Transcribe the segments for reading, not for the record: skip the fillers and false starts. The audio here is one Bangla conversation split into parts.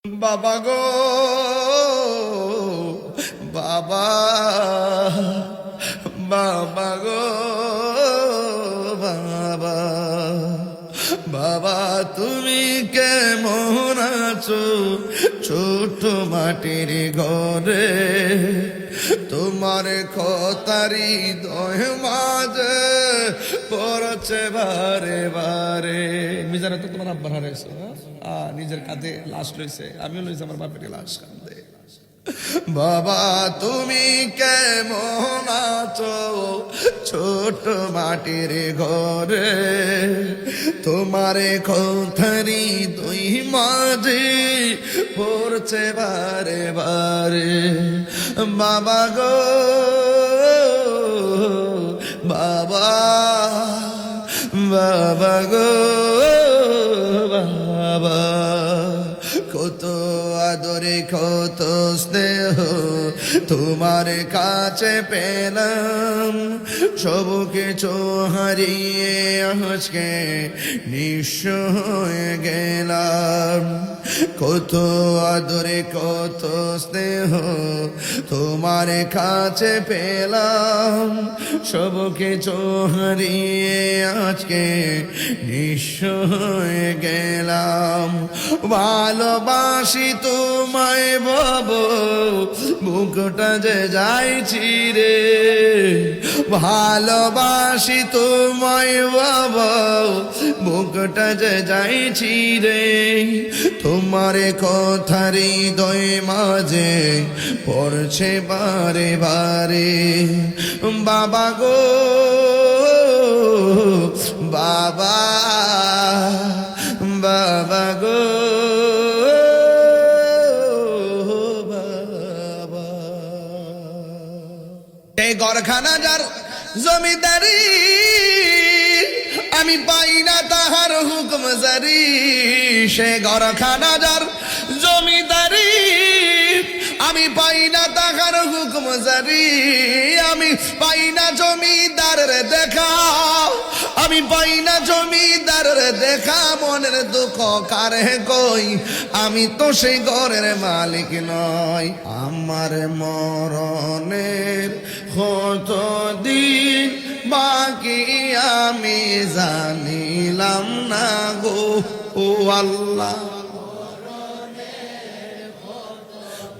বাবা গো বাবা, বাবা গো বাবা, বাবা তুমি কেমন আছো ছোট মাটির ঘরে? তোমার খতারি দয় মাঝে পড়ছে বারে বারে। মিজানে তো তোমার আব্বার হারাইছো, নিজের কাঁধে লাশ লইছে, আমিও লইছি আমার বাপের লাশ কাঁদে। বাবা তুমি কেমন আছো ছোট মাটির ঘরে? তোমার খতারি দুই মাঝে পড়ছে বারে বারে। বাবা গো বাবা, বাবা গো বাবা, কত আদরে কত স্নেহ তোমার কাছে পেলাম, সব কিছু হারিয়ে আজকে নিঃস্ব হয়ে গেলাম। কত আদরে কত স্নেহ তোমার কাছে পেলাম, সব কিছু হারিয়ে আজকে নিঃস্ব হয়ে গেলাম। ভালোবাসি তোমায় বাবু, বুকটা যে যাইছি রে। ভালোবাসি তোমায় বাবা, বুকটা যে যাইছি রে। তোমার কথারি হৃদয় মাঝে পড়ছে বারে বারে। বাবা গো বাবা, বাবা গো বাবা, এই ঘরখানা যার জমিদারি, আমি পাই না তাহার হুকুম জারি। সে ঘরখানা যার জমিদারি, আমি পাই না তাহার হুকুম জারি। আমি পাই না জমিদারের দেখা, আমি পাই না জমিদারের দেখা। মনের দুঃখ কারে কই, আমি তো সেই ঘরের মালিক নয়। আমার মরণের কত দিন বাকি আমি জানিলাম না গো ও আল্লাহ।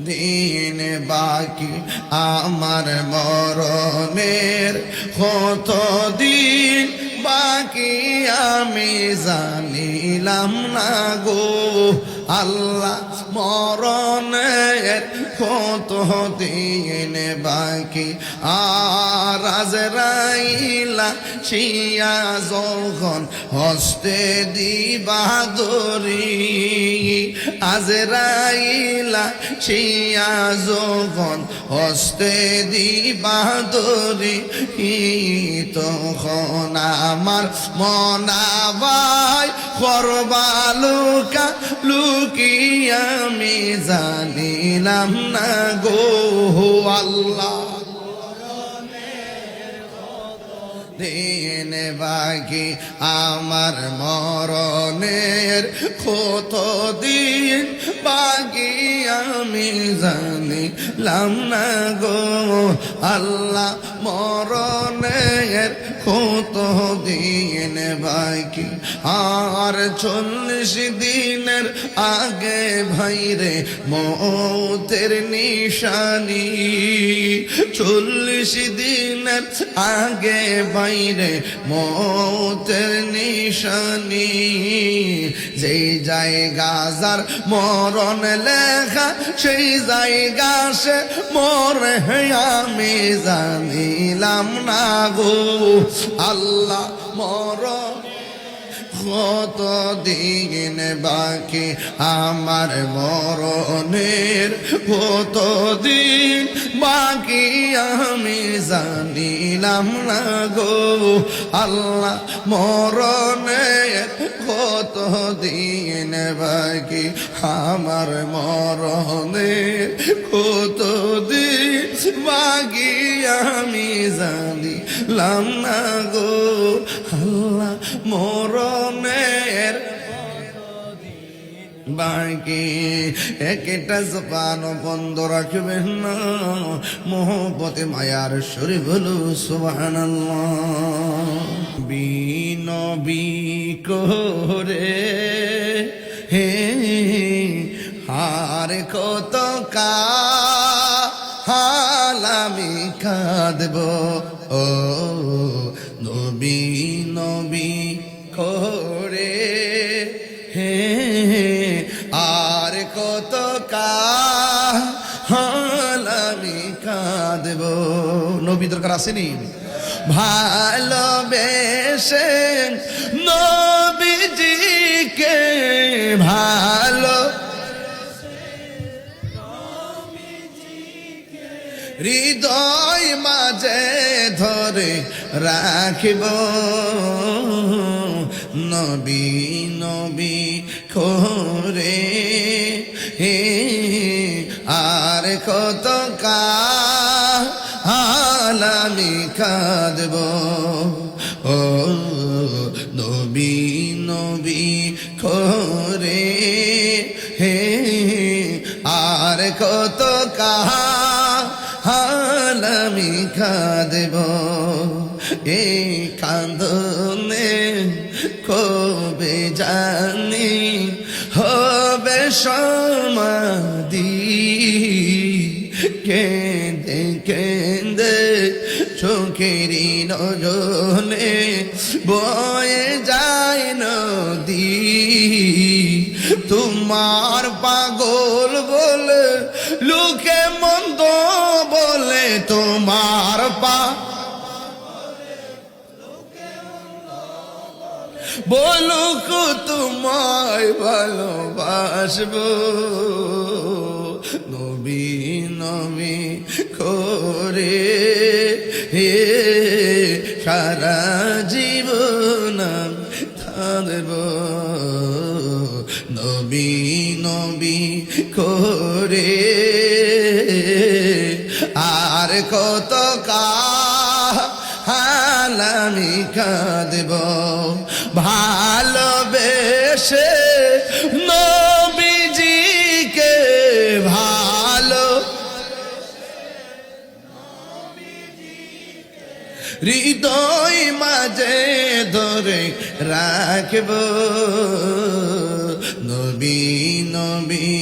দিন বাকি আমার মরণের কত দিন বাকি আমি জানিলাম না গো আল্লাহ। মরণের কত দিন বাকি, আর আজরাইলা শিয়া যখন হস্তে দিবা দরি। আজরাইলা শিয়া যখন হস্তে দিবা দরি, তখন আমার মনাবাই করবা লুকা লুকি আমি জানিলাম না গো আল্লাহ। দিন বাকি আমার মরণের কত দিন বাকি আমি জানিলাম না গো আল্লাহ। মরণের কত দিন বাকি, আর 40 দিনের আগে ভাইরে মৌতের নিশানি। 40 দিনের আগে বাইরে মৌতের নিশানি। যেই জায়গা যার মরণ লেখা, সেই জায়গা সে মরে আমি জানিলাম না গো আল্লাহ। মরণ কত দিন বাকি আমার মরণের কত দিন বাকি আমি জানিলাম না গো আল্লাহ। মরণের কত দিন বাকি আমার মরণের কত দিন বাকি আমি জানিলাম না গো আল্লাহ। মরণের বাকি একটা জবান বন্ধ রাখবেন না, মোহব্বতে মায়ার সুরে বলু সুবহানাল্লাহ। বিনবী করে হে হার কত কাল আমি কাঁদব, ও নবী নবী করে হে আর কত কাল আমি কাঁদব। নবী দরকার আসেনি? ভালোবেসে নবীজিকে ভালো হৃদয় মাঝে ধরে রাখিব, নবী নবী করে হে আর কত কাল আমি কাঁদব, ও নবী নবী করে হে আর কত কাল আমি কাঁদব। এই কান্দনে কবে জানি হবে সমাধি, কেঁদে কেঁদে চোখেরই নজনে বয়ে যায় নদী, তোমার পাগল বলে লোকে মন্দ বলে, তোমার বলুক তোমায় ভালোবাসবো, নবী নবী করে হে সারা জীবন থাকব, নবী নবী করে আর কত কাল আমি কাঁদব। ভালোবেসে নবীজিকে ভালো হৃদয় মাঝে ধরে রাখব, নবী নবী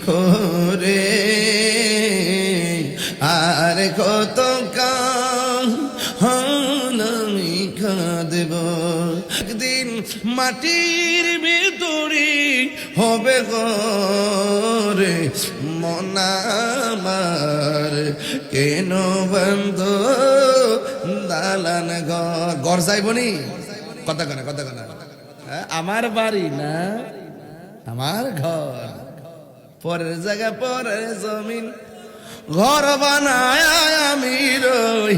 করে আর কত কাল আমি কাঁদব। একদিন মাটির ভিতরে হবে ঘরে মন আমার, কেন বন্ধ দালান ঘর, ঘর যাইবনি কথা কানা কথা কানা, আমার বাড়ি না আমার ঘর, পরের জায়গা পরের জমিন, ঘর বানায় আমি রই,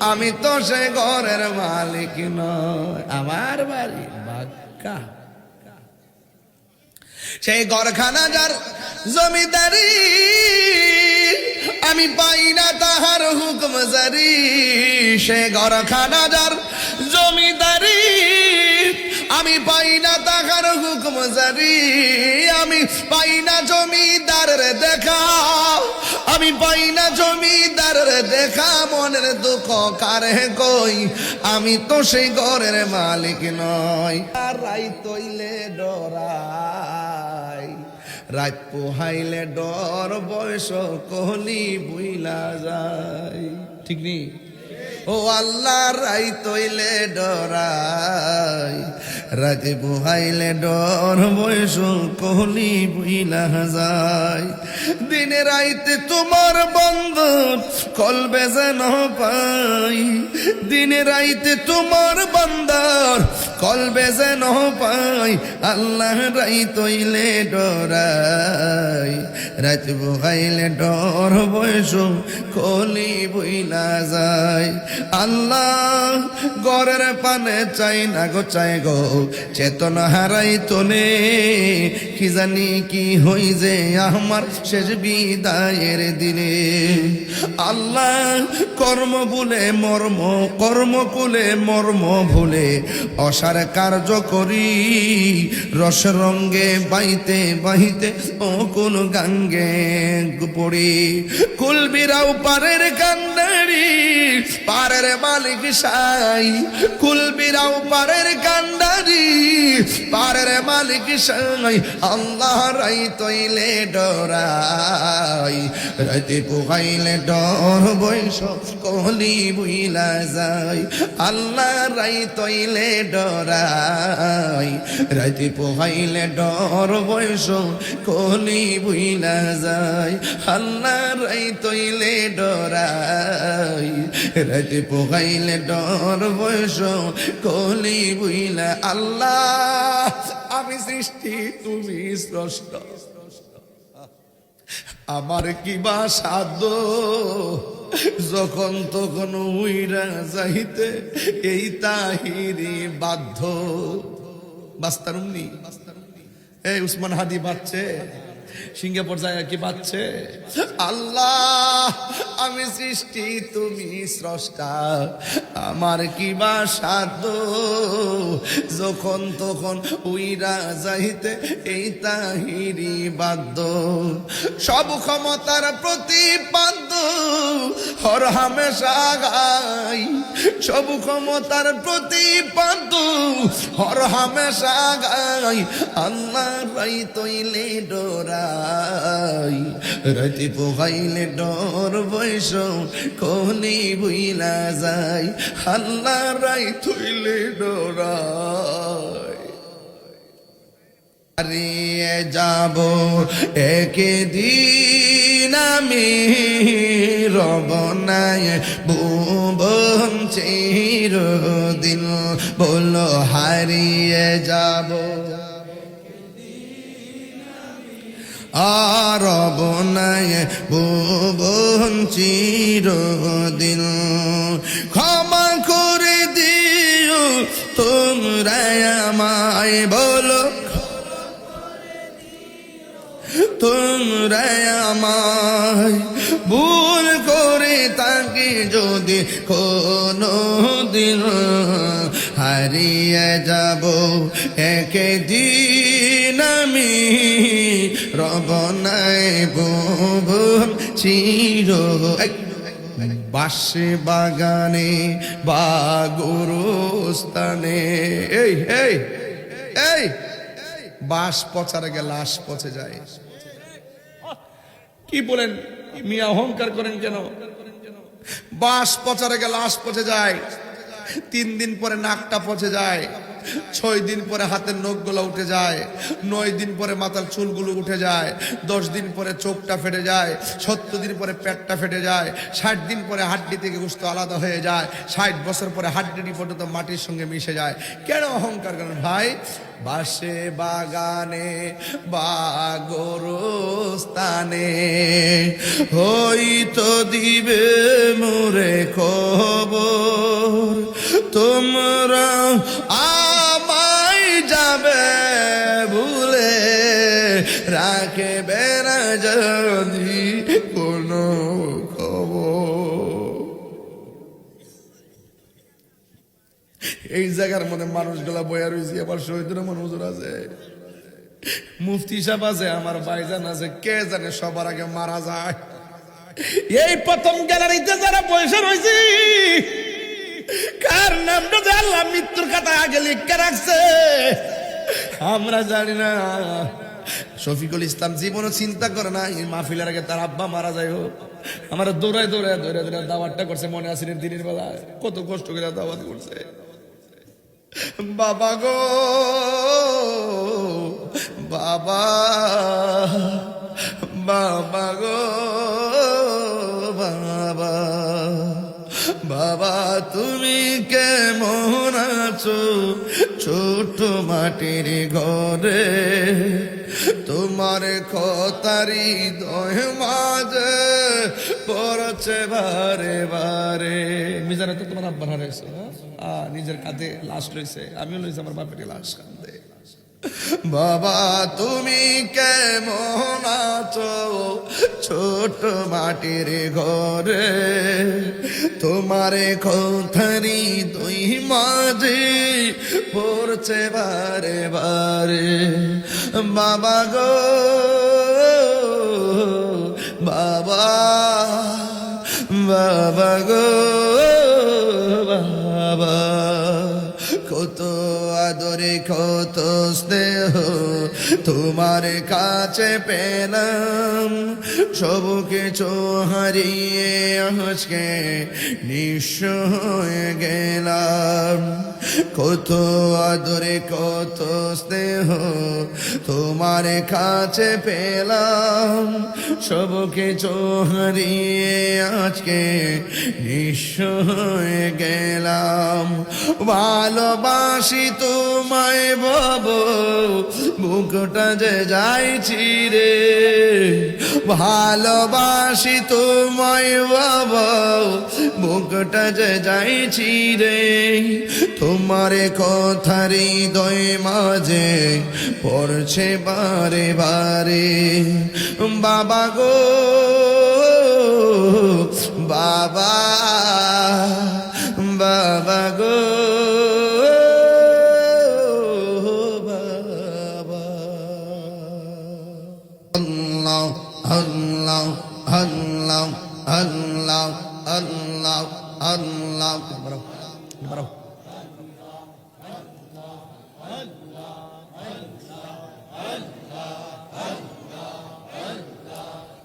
আমি তো সে ঘরের মালিক নয়, আমার বাড়ি বাক্কা, সেই ঘরখানা যার জমিদারি, আমি পাই না তাহার হুকুম জারি, সে ঘরখানা যার জমিদারি, আমি পাই না তাহার হুকুম জারি, আমি পাই না জমিদারের দেখা, আমি পাই না জমিদারের দেখা, মনের দুঃখ কারে কই, আমি তো সেই ঘরের মালিক নয়। আর রাই তৈলে ডরাই, রাত পোহাইলে ডর, বয়স কহলি বুইলা যায়, ঠিক নেই? ও আল্লাহ রাই তৈলে ডরাই, রাতে পোহাইলে ডর, বয়স কহলি বুইলা যায়, দিনে রাইতে তোমার বন্ধন কলবে যেন পাই, দিনে রাইতে তোমার বন্ধন কলবে যেন পাই, আল্লাহ রাই তৈলে ডরাই, রাত বুঝাইলে ডর বয়স কলি বইলা যায়। আল্লাহ গড়ের পানে চাই না গো চাই গো, চেতনা হারাই তোনে কি জানি কি হই যে আমার শেষ বিদায়ের দিনে। আল্লাহ কর্ম ভুলে মর্ম, কর্ম কুলে মর্ম ভুলে অসার কার্য করি, রস রঙ্গে বাইতে বাইতে ও কোন গাঙ্গে পড়ি। কুলবিরাও পারের কান্ডারি পারের মালিক সাই, কুলবিরাও পারের কান্ডারি পারের মালিক সাই। আল্লাহ রাই তৈলে ডরাই, রাতে পোহাইলে ডর বৈশ কলি বুইলা যায়। আল্লাহ রাই তৈলে ডরাই, রাতে পোহাইলে ডর বৈশ কলি বুইলা যায়। আল্লাহ রাই তৈলে ডরাই, রাতে পোহাইলে ডর বৈশ কলি বুইলা। আল্লাহ আমি সৃষ্টি তুমি স্রষ্টা, আমার কি বা সাধ্য যখন তখন উইরা যাইতে এই তাহিরি বাধ্য। বাস্তারুমনি এই উসমান হাদি বাচ্চে সিঙ্গাপুর যায় কি বাচ্চে। আল্লাহ আমি সৃষ্টি তুমি স্রষ্টা, আমার কি বা সাধ্য যখন তখন উইরা যাইতে এই তাহিরি বাধ্য। সব ক্ষমতার প্রতিপাদ্য হর হামেশা গাই, সব ক্ষমতার প্রতিপাদ্য হর হামেশা গাই। আল্লাহ রাই তৈলে ডরাই, রাতে পোহাইলে ডর বয়স কলি বুইলা যায়। আল্লাহ রাই তৈলে ডরাই। হারিয়ে যাব একদিন আমি, রব নাই ভুবন চিরদিন। বলো হারিয়ে যাব আর রব নাই ভুবন চিরদিন। ক্ষমা করে দিও তোমরা আমায়, বলো তোমরা আমায় ভুল করে তাকে যদি কোনো দিন। হারিয়ে যাব একদিন আমি, রব নাই ভুবন চির। বাসে বাগানে বা গুরুস্থানে, এই এই এই বাস পচার আগে লাশ পচে যায়। কি বলেন মিয়া, অহংকার করেন কেন? বাস পচার আগে লাশ পচে যায়, 3 দিন পরে নাকটা পচে যায়, 6 দিন পরে হাতের নখগুলো উঠে যায়, 9 দিন পরে মাথার চুলগুলো উঠে যায়, 10 দিন পরে চোখটা ফেটে যায়, 70 দিন পরে পেটটা ফেটে যায়, 60 দিন পরে হাড্ডি থেকে গোশত আলাদা হয়ে যায়, 60 বছর পরে হাড্ডি পর্যন্ত মাটির সঙ্গে মিশে যায়। কেন অহংকার করেন ভাই? বাসে বাগানে বা গোরস্থানে হয়তো দিবে মোরে খবর, তোমরা আমায় যাবে ভুলে, রাখবে না যদি কোনো খবর। এই জায়গার মধ্যে মানুষগুলা বয়া রয়েছে, আবার শহীদুর রহমান হুজুর আছে, মুফতি সাহেব আছে, আমার ভাইজান আছে, কে জানে সবার আগে মারা যায়। এই প্রথম গ্যালারিতে যারা বসে রয়েছে, কার নামটা যে আল্লাহ মৃত্যুর কথা আগে লিখে রাখছে আমরা জানি না। শফিকুল ইসলাম জীবনও চিন্তা করে না এই মাহফিলের আগে তার আব্বা মারা যায় হোক। আমার দৌড়ায় দৌড়ায় ধরে ধরে দাওয়াতটা করছে, মনে আছে দিনের বেলা কত কষ্ট করে দাওয়াত করছে। বাবা গো বাবা, বাবা গো বাবা, বাবা তুমি কেমন আছো ছোট মাটির ঘরে, তোমার কথারি দয় মাঝে পড়ছে বারে বারে। মিজানে তো তোমার আব্বার হারাইছো, নিজের কাঁধে লাশ লইছে, আমিও লইছি আমার বাপের লাশ কান্দে। বাবা তুমি কেমন আছো ছোট মাটির ঘরে, তোমার কথারি দুই মাঝে পড়ছে বারে বারে। বাবা গো বাবা, বাবা গো বাবা, কত আদরে কত স্নেহ তোমার কাছে পেলাম, সব কিছু হারিয়ে আজকে নিঃস্ব হয়ে গেলাম। কত আদরে কত স্নেহ তোমার কাছে পেলাম, সব কিছু হারিয়ে আজকে নিঃস্ব হয়ে গেলাম। ভালোবাসি তোমায় বাবু, বুকটা যে যাইছি রে, ভালোবাসি তোমায় বাবু, বুকটা যে যাইছি রে। তোমার কথারি হৃদয় মাঝে পড়ছে বারে বারে। বাবা গো বাবা, বাবা গো বাবা। আল্লাহ আল্লাহ আল্লাহ আল্লাহ আল্লাহ আল্লাহ।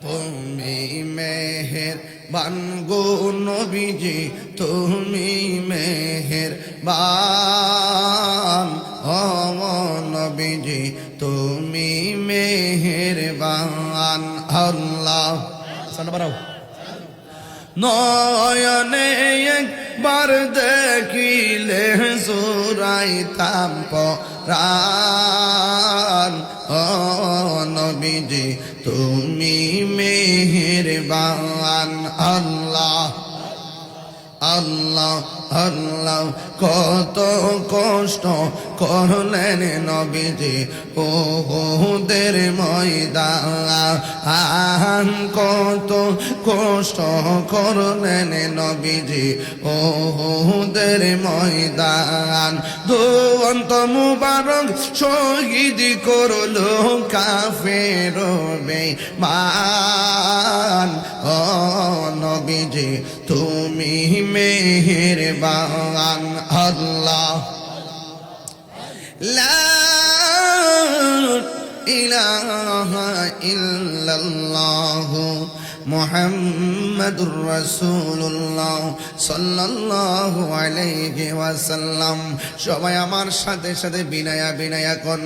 তুমি মেহের বানগো নবীজি, তুমি মেহের বান, ও নবীজি তুমি মেহের বান। আল্লাহ নয়নে একবার দেখিলে জুড়াইতাম পরাণ, ও নবীজি তুমি মেহেরবান। আল্লাহ আল্লাহ আল্লাহ, কত কষ্ট করলেন নবীজি ওহুদের ময়দান, কত কষ্ট করলেন নবীজি ওহুদের ময়দান। দুরন্ত মুবারক শহীদ করলো কাফের বেঈমান, ও নবীজি তুমি মেহেরবান। আল্লাহ লা ইলাহা ইল্লাল্লাহ মুহাম্মাদুর রাসূলুল্লাহ সাল্লাল্লাহু আলাইহি ওয়াসাল্লাম। সবাই আমার সাথে সাথে বিনায়া বিনায়া কোন